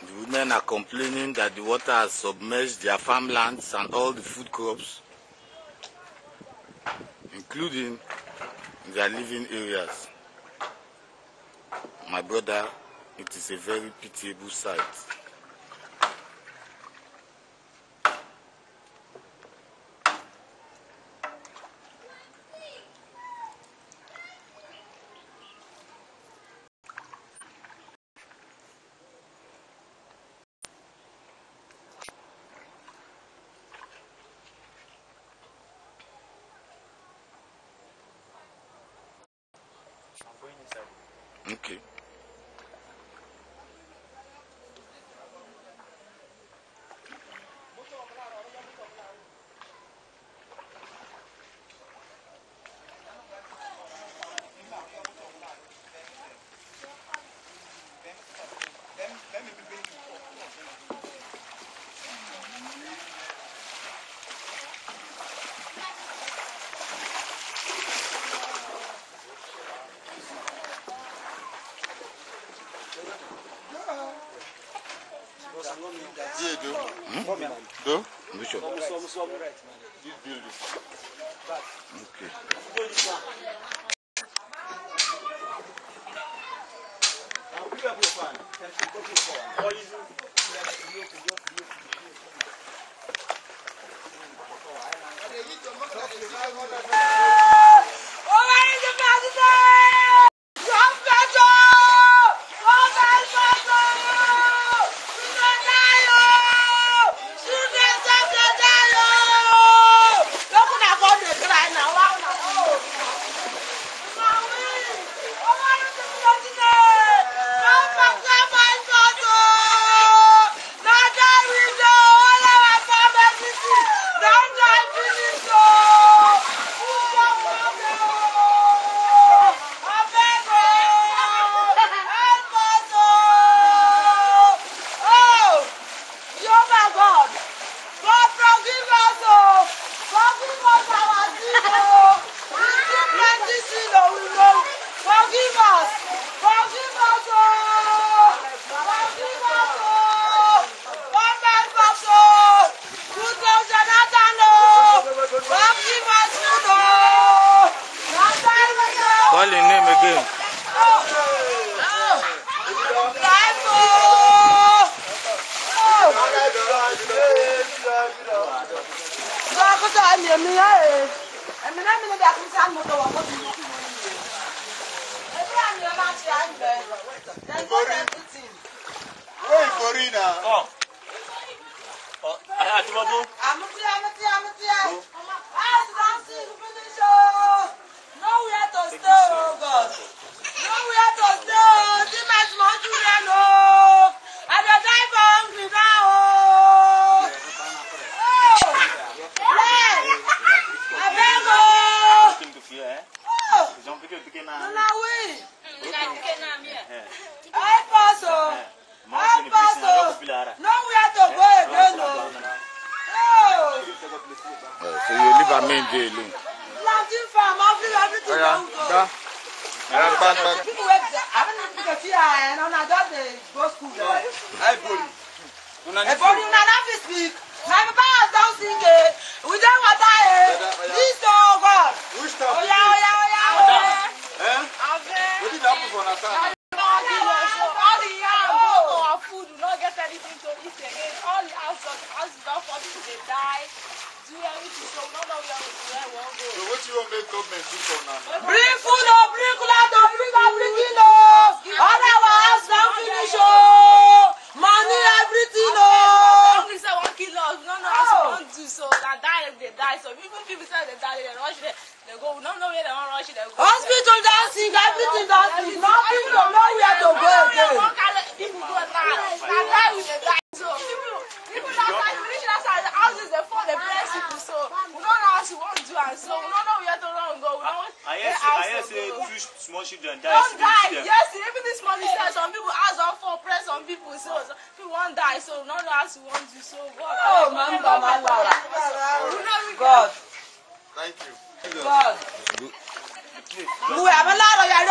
The women are complaining that the water has submerged their farmlands and all the food crops, including their living areas. My brother, it is a very pitiable sight. Okay. Go? Which one? Okay. Call your name again. Nowhere to stay, oh God. Nowhere to stay. See my small children, oh. I don't die for hungry now, oh. I beg, oh. Help us, oh. Help us, oh. Nowhere to go again, oh. So you leave a main day alone. Planting farm, everything. People work there. I don't know if you are, and I just go school. Everybody, you not speak. My papa has done singing. We don't want to this, oh God. Oh yeah. What did happen for Nathan? All the young go our food, do not get anything to eat again. All the houses don't fall, people they die. Do everything, so we don't know where we won't go. So what you want to make government do for now? Bring food, oh, bring cloth, oh, bring everything, oh. All our house don't finish, oh. Money, everything, oh. Hungry say 1 kilo, we don't know how to do so. They die, they die. So even people say they die, they rush there. They go, we don't know where they want to rush, they go. Hospital don't sing, everything don't sing. Nothing to know where to go again. People go die. They die with the die. So people that die, finish that side, the houses, they fall, they bless people. So we don't know how to want to do and so. small children die. Don't die. Yes, even this money says some people ask on for press some people so people won't die, so not as you want to so God. Oh, man, God. Thank you. God. We have a lot of your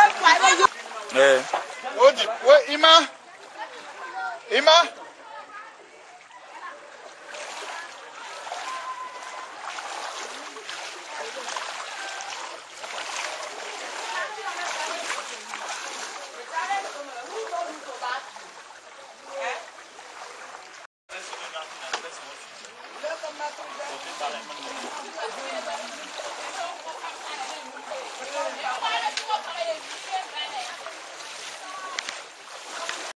Eh. Ima?